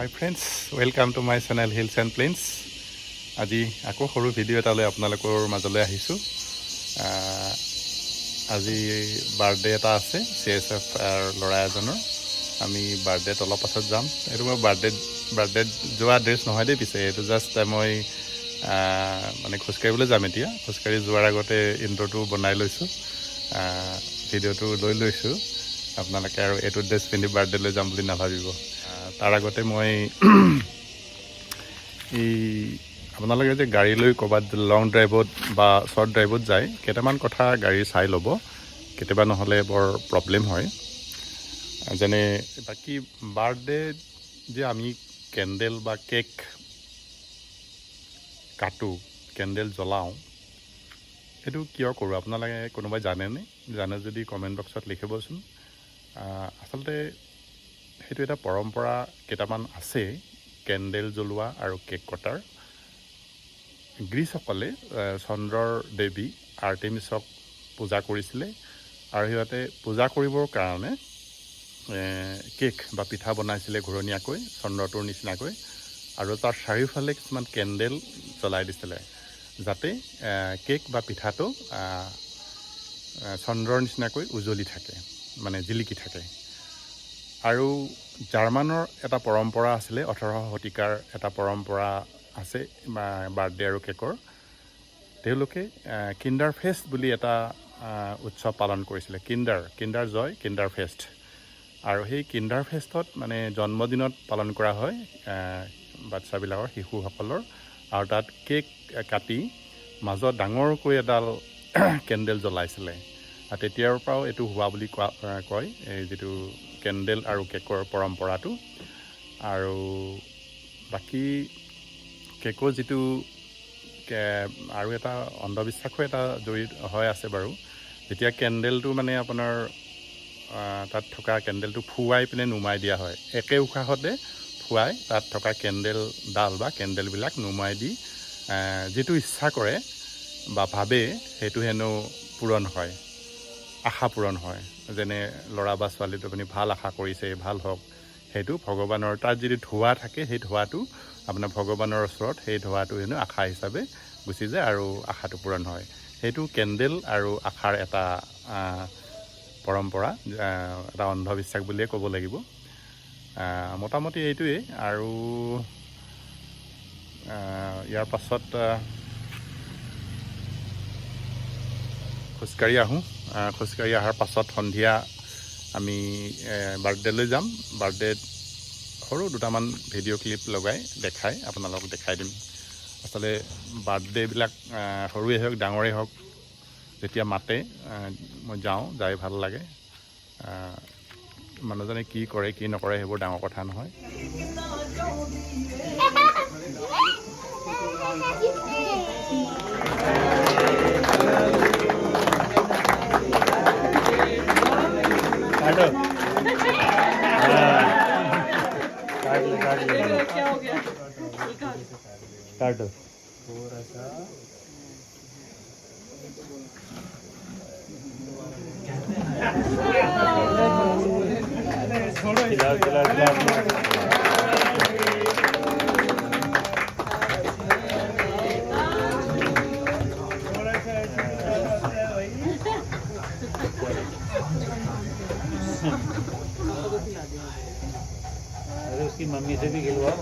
High friends, welcome to my channel hills and plains. আজি আকৌ সৰু ভিডিঅ' এটালৈ আপোনালোকৰ মাজলৈ আহিছোঁ। আজি বাৰ্থডে এটা আছে CSF ল'ৰা এজনৰ। আমি বাৰ্থডেত অলপ পাছত যাম। এইটো মই বাৰ্থডেত যোৱা ড্ৰেছ নহয় দেই, পিছে এইটো জাষ্ট মই মানে খোজকাঢ়িবলৈ যাম এতিয়া। খোজকাঢ়ি যোৱাৰ আগতে ইণ্ট্ৰ'টো বনাই লৈছোঁ, ভিডিঅ'টো লৈ লৈছোঁ। আপোনালোকে আৰু এইটো ড্ৰেছ পিন্ধি বাৰ্থডেলৈ যাম বুলি নাভাবিব। তাৰ আগতে মই এই আপোনালোকে যে গাড়ী লৈ ক'ৰবাত লং ড্ৰাইভত বা শ্বৰ্ট ড্ৰাইভত যায়, কেইটামান কথা গাড়ী চাই ল'ব, কেতিয়াবা নহ'লে বৰ প্ৰব্লেম হয়। যেনে বাকী বাৰ্থডে যে আমি কেণ্ডেল বা কেক কাটো, কেণ্ডেল জ্বলাওঁ, সেইটো কিয় কৰোঁ আপোনালোকে কোনোবাই জানেনে? জানে যদি কমেণ্ট বক্সত লিখিবচোন। আচলতে সেইটো এটা পৰম্পৰা কেইটামান আছে, কেণ্ডেল জ্বলোৱা আৰু কেক কটাৰ। গ্ৰীচসকলে চন্দ্ৰৰ দেৱী আৰ্টেমিছক পূজা কৰিছিলে, আৰু সিহঁতে পূজা কৰিবৰ কাৰণে কেক বা পিঠা বনাইছিলে ঘূৰণীয়াকৈ, চন্দ্ৰটোৰ নিচিনাকৈ, আৰু তাৰ চাৰিওফালে কিছুমান কেণ্ডেল জ্বলাই দিছিলে, যাতে কেক বা পিঠাটো চন্দ্ৰৰ নিচিনাকৈ উজ্বলি থাকে, মানে জিলিকি থাকে। আৰু জাৰ্মানৰ এটা পৰম্পৰা আছিলে, 18শ শতিকাৰ এটা পৰম্পৰা আছে বাৰ্থডে আৰু কেকৰ। তেওঁলোকে কিণ্ডাৰ ফেষ্ট বুলি এটা উৎসৱ পালন কৰিছিলে, কিণ্ডাৰ জয়, কিণ্ডাৰ ফেষ্ট। আৰু সেই কিণ্ডাৰ ফেষ্টত মানে জন্মদিনত পালন কৰা হয় বাচ্ছাবিলাকৰ, শিশুসকলৰ। আৰু তাত কেক কাটি মাজত ডাঙৰকৈ এডাল কেণ্ডেল জ্বলাইছিলে। আৰু তেতিয়াৰ পৰাও এইটো হোৱা বুলি কয়, এই যিটো কেণ্ডেল আৰু কেকৰ পৰম্পৰাটো। আৰু বাকী কেকৰ যিটো আৰু এটা অন্ধবিশ্বাসো এটা জড়িত হৈ আছে বাৰু। যেতিয়া কেণ্ডেলটো মানে আপোনাৰ তাত থকা কেণ্ডেলটো ফুৱাই পিনে নুমাই দিয়া হয়, একে উশাহতে ফুৱাই তাত থকা কেণ্ডেলডাল বা কেণ্ডেলবিলাক নুমাই দি যিটো ইচ্ছা কৰে বা ভাবে সেইটো হেনো পূৰণ হয়, আশা পূৰণ হয়। যেনে ল'ৰা বা ছোৱালীটো আপুনি ভাল আশা কৰিছে, ভাল হওক, সেইটো ভগৱানৰ, তাত যদি ধোঁৱা থাকে, সেই ধোঁৱাটো আপোনাৰ ভগৱানৰ ওচৰত, সেই ধোঁৱাটো হেনো আশা হিচাপে গুচি যায় আৰু আশাটো পূৰণ হয়। সেইটো কেণ্ডেল আৰু আশাৰ এটা পৰম্পৰা, এটা অন্ধবিশ্বাস বুলিয়ে ক'ব লাগিব। মোটামুটি এইটোৱেই। আৰু ইয়াৰ পাছত খোজকাঢ়ি আহোঁ। খোজকাঢ়ি অহাৰ পাছত সন্ধিয়া আমি বাৰ্থডেলৈ যাম। বাৰ্থডেত সৰু দুটামান ভিডিঅ' ক্লিপ লগাই আপোনালোকক দেখাই দিম। আচলতে বাৰ্থডেবিলাক সৰুৱে হওক ডাঙৰেই হওক, যেতিয়া মাতে মই যাওঁ, যাই ভাল লাগে। মানুহজনে কি কৰে কি নকৰে সেইবোৰ ডাঙৰ কথা নহয়। काटो थोड़ा सा। अरे उसकी मम्मी से भी खिलवाओ।